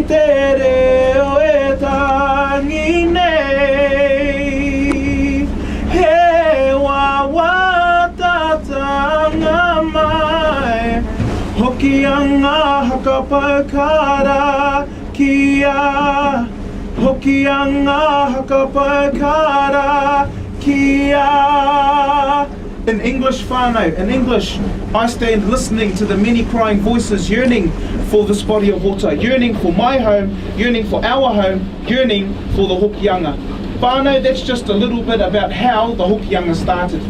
Ki te reo e tangi nei He wawa tatanga mai Hokianga hakapakara kia Hokianga hakapakara kia. In English, whānau, in English, I stand listening to the many crying voices yearning for this body of water, yearning for my home, yearning for our home, yearning for the Hokianga. Whānau, that's just a little bit about how the Hokianga started.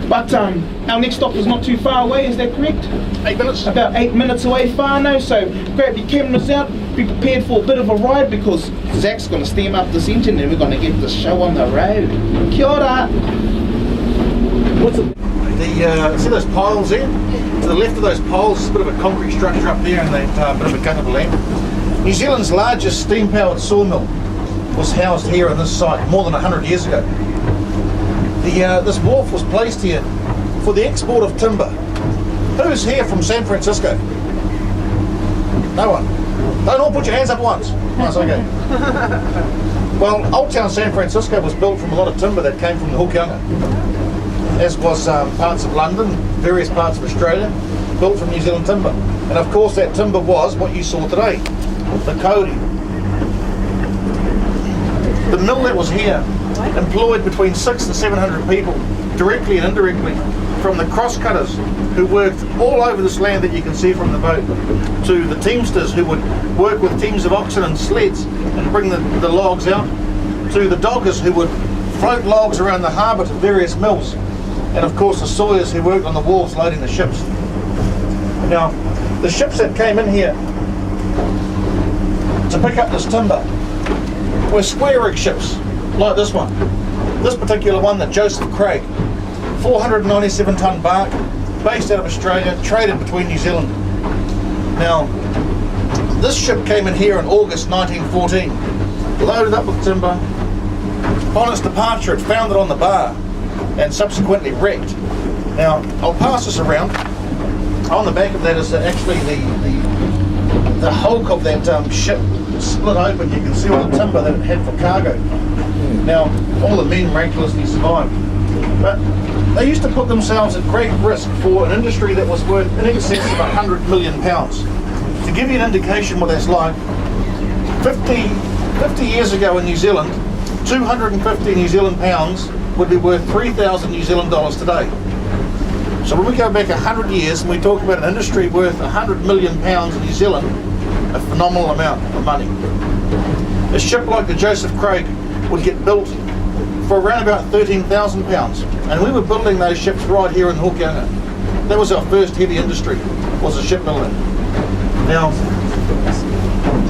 But our next stop is not too far away, is that correct? 8 minutes. About 8 minutes away, whānau, so grab your cameras out, be prepared for a bit of a ride because Zach's going to steam up this engine and we're going to get this show on the road. Kia ora! What's it? See those piles there? To the left of those piles is a bit of a concrete structure up there and that bit of a gut of land. New Zealand's largest steam-powered sawmill was housed here on this site more than 100 years ago. This wharf was placed here for the export of timber. Who's here from San Francisco? No one. Don't all put your hands up at once. That's okay. Well, Old Town San Francisco was built from a lot of timber that came from the Hokianga, as was parts of London, various parts of Australia, built from New Zealand timber. And of course that timber was what you saw today, the kauri. The mill that was here employed between 600 and 700 people, directly and indirectly, from the cross-cutters who worked all over this land that you can see from the boat, to the teamsters who would work with teams of oxen and sleds and bring the logs out, to the doggers who would float logs around the harbour to various mills, and of course the sawyers who worked on the wharves loading the ships. Now, the ships that came in here to pick up this timber were square rig ships, like this one. This particular one, the Joseph Craig, 497 tonne bark, based out of Australia, traded between New Zealand. Now, this ship came in here in August 1914, loaded up with timber. On its departure, it foundered on the bar and subsequently wrecked. Now, I'll pass this around. On the back of that is actually the hulk of that ship split open. You can see all the timber that it had for cargo. Now, all the men miraculously survived. But they used to put themselves at great risk for an industry that was worth in excess of £100 million. To give you an indication what that's like, 50 years ago in New Zealand, 250 New Zealand pounds would be worth 3,000 New Zealand dollars today. So when we go back 100 years and we talk about an industry worth £100 million in New Zealand, a phenomenal amount of money. A ship like the Joseph Craig would get built for around about £13,000, and we were building those ships right here in Hokianga. That was our first heavy industry, was the shipbuilding. Now,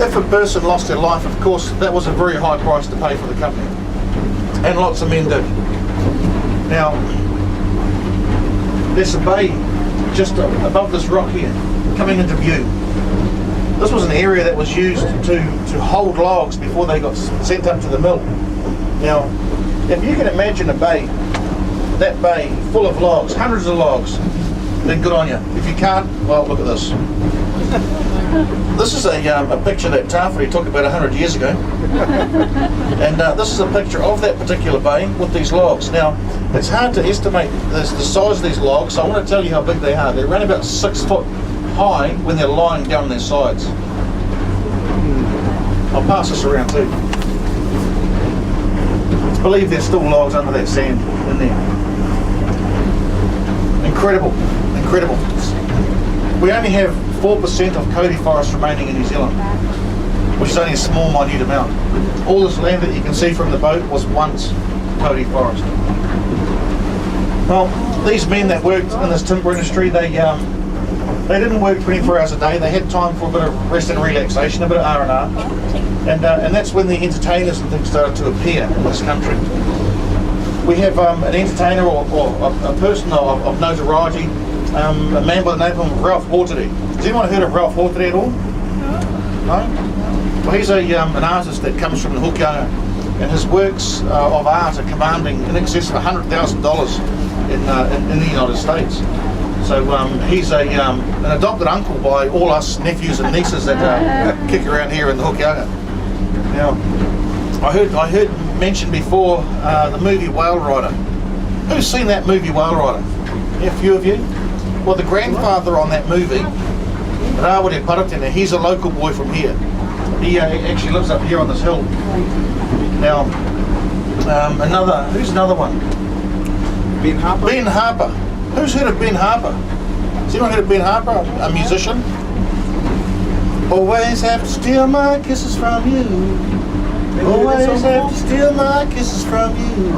if a person lost their life, of course, that was a very high price to pay for the company, and lots of men did. Now, there's a bay just above this rock here, coming into view. This was an area that was used to hold logs before they got sent up to the mill. Now, if you can imagine a bay, that bay full of logs, hundreds of logs, then good on you. If you can't, well, look at this. This is a picture that Tawhiri took about 100 years ago. And this is a picture of that particular bay with these logs. Now, it's hard to estimate the size of these logs, so I want to tell you how big they are. They're around about 6 foot high when they're lying down their sides. I'll pass this around too. I believe there's still logs under that sand in there. Incredible, incredible. We only have 4% of kauri forest remaining in New Zealand, which is only a small, minute amount. All this land that you can see from the boat was once kauri forest. Well, these men that worked in this timber industry, they didn't work 24 hours a day. They had time for a bit of rest and relaxation, a bit of R&R. And that's when the entertainers and things started to appear in this country. We have an entertainer or a person of notoriety, a man by the name of Ralph Hortedy. Has anyone heard of Ralph Hortedy at all? No? Well, he's an artist that comes from the Hokianga, and his works of art are commanding in excess of $100,000 in the United States. So he's an adopted uncle by all us nephews and nieces that kick around here in the Hokianga. Now, I heard mentioned before the movie Whale Rider. Who's seen that movie Whale Rider? Yeah, a few of you. Well, the grandfather on that movie, Rawere Paratene, he's a local boy from here. He actually lives up here on this hill. Now, who's another one? Ben Harper. Ben Harper. Who's heard of Ben Harper? Has anyone heard of Ben Harper? A musician? Always have to steal my kisses from you. Always have to steal my kisses from you.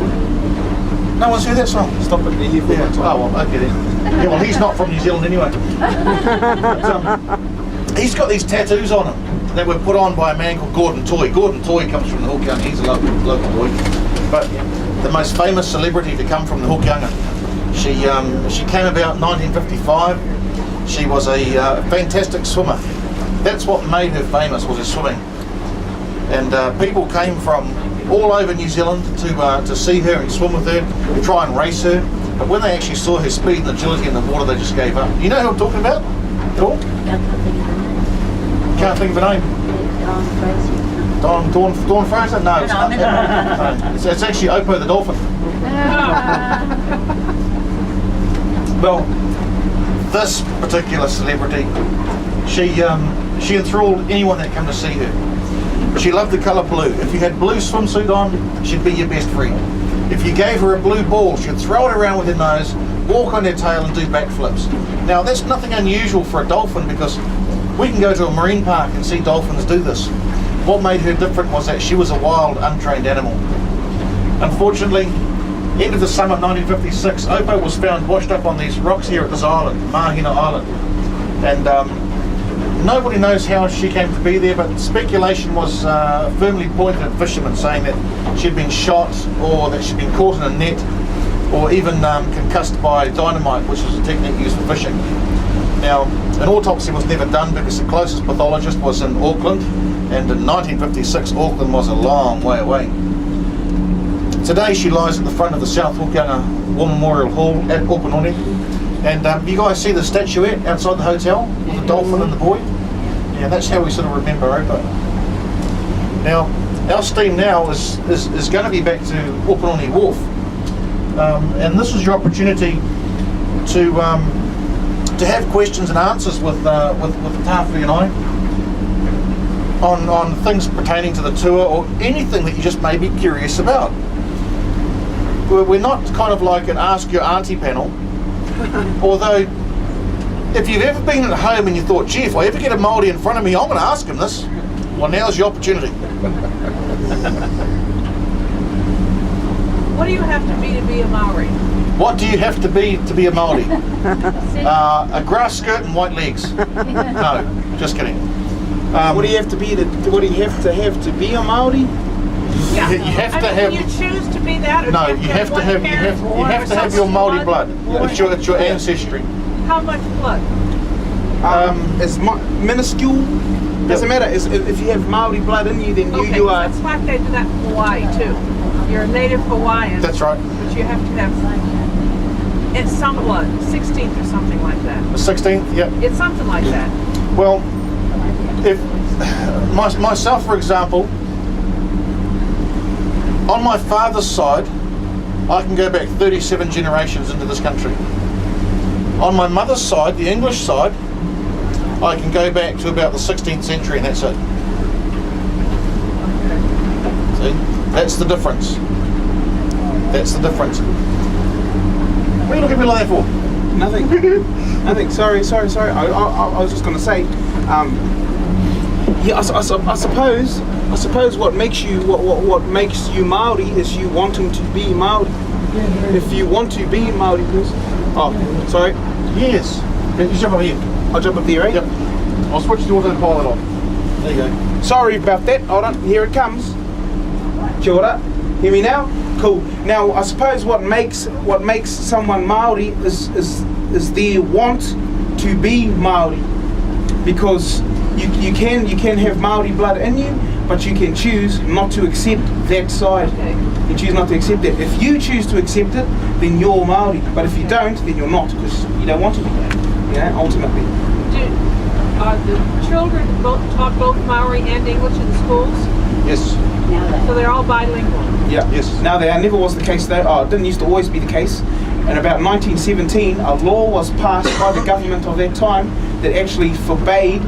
No one's heard that song? Stop it, they're here for Yeah. my time. Oh, well, okay then. Yeah, well, he's not from New Zealand anyway. But, he's got these tattoos on him that were put on by a man called Gordon Toy. Gordon Toy comes from the Hokianga. He's a local boy. But the most famous celebrity to come from the Hokianga, she came about in 1955. She was a fantastic swimmer. That's what made her famous, was her swimming. And people came from all over New Zealand to see her and swim with her, to try and race her. But when they actually saw her speed and agility in the water, they just gave up. You know who I'm talking about? At all? Can't think of a name. Dawn Fraser? No, it's not. No, it's actually Oppo the dolphin. Well, this particular celebrity, she enthralled anyone that came to see her. She loved the colour blue. If you had blue swimsuit on, she'd be your best friend. If you gave her a blue ball, she'd throw it around with her nose, walk on her tail and do backflips. Now that's nothing unusual for a dolphin, because we can go to a marine park and see dolphins do this. What made her different was that she was a wild, untrained animal. Unfortunately, end of the summer of 1956, Oppo was found washed up on these rocks here at this island, Mahina Island. And nobody knows how she came to be there, but speculation was firmly pointed at fishermen, saying that she'd been shot, or that she'd been caught in a net, or even concussed by dynamite, which was a technique used for fishing. Now, an autopsy was never done because the closest pathologist was in Auckland, and in 1956 Auckland was a long way away. Today she lies at the front of the South Hokianga War Memorial Hall at Opanoni, and you guys see the statuette outside the hotel with the dolphin and the boy? Yeah, that's how we sort of remember Oppo. Now, our steam now is going to be back to Opanoni Wharf, and this is your opportunity to have questions and answers with Tāwhiri and I on things pertaining to the tour, or anything that you just may be curious about. We're not kind of like an Ask Your Auntie panel, although if you've ever been at home and you thought, gee, if I ever get a Maori in front of me, I'm going to ask him this, well, now's your opportunity. What do you have to be a Maori? What do you have to be a Maori? A grass skirt and white legs. No, just kidding. What do you have to be to be a Maori? Yeah. You have to have. You choose to be that, or No, do you have to one have. parent You born, have or to have some your Maori blood blood. born? It's your ancestry. How much blood? It's minuscule. Doesn't matter. If you have Maori blood in you, then Okay, you are. it's like they do that in Hawaii too. You're a native Hawaiian. That's right. But you have to have. It's some blood, 16th or something like that. The 16th. Yep. It's something like that. Well, if myself, for example, on my father's side, I can go back 37 generations into this country. On my mother's side, the English side, I can go back to about the 16th century, and that's it. See, that's the difference. That's the difference. What are you looking at me like that for? Nothing. Nothing. Sorry. I was just going to say, yeah. I suppose what makes you Maori is you wanting to be Maori. If you want to be Maori, please. Oh, sorry. Yes. You jump over here. I'll jump up there, right? Yep. I'll switch the autopilot off. There you go. Sorry about that. Hold on. Here it comes. Kia ora. Hear me now? Cool. Now, I suppose what makes someone Maori is their want to be Maori, because you can have Maori blood in you, but you can choose not to accept that side. Okay. You choose not to accept it. If you choose to accept it, then you're Maori. But if you don't, then you're not, because you don't want to be. Ultimately. Are the children taught both Maori and English in the schools? Yes. So they're all bilingual? Yeah. Yes. Now, that never was the case though. It didn't used to always be the case. In about 1917, a law was passed by the government of that time that actually forbade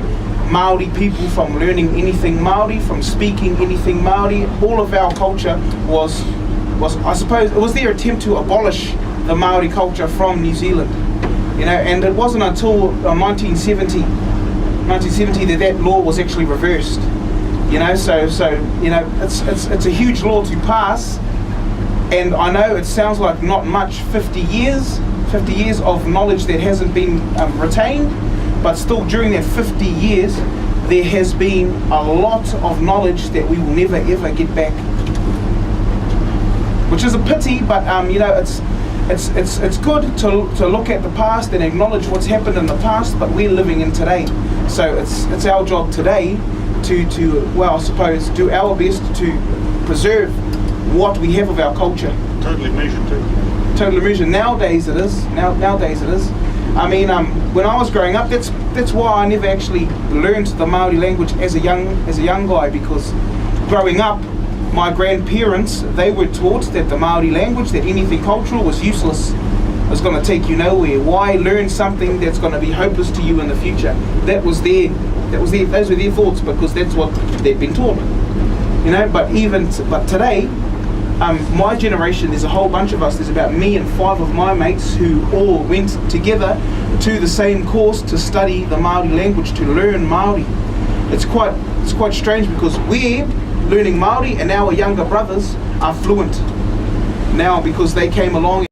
Maori people from learning anything Maori, from speaking anything Maori. All of our culture was I suppose, it was their attempt to abolish the Maori culture from New Zealand. And it wasn't until 1970 that law was actually reversed. It's a huge law to pass, and I know it sounds like not much, 50 years of knowledge that hasn't been retained, but still during that 50 years there has been a lot of knowledge that we will never ever get back, which is a pity. But it's good to look at the past and acknowledge what's happened in the past, but we're living in today, so it's our job today to I suppose do our best to preserve what we have of our culture. Totally measured too. Totally measured. Nowadays it is. Nowadays it is. I mean, when I was growing up, that's why I never actually learned the Maori language as a young guy, because growing up, my grandparents, they were taught that the Maori language, that anything cultural was useless. It was going to take you nowhere. Why learn something that's going to be hopeless to you in the future? Those were their thoughts, because that's what they'd been taught. But today, my generation, there's a whole bunch of us. There's about me and 5 of my mates who all went together to the same course to study the Maori language, to learn Maori. It's quite strange, because we're learning Maori and our younger brothers are fluent now because they came along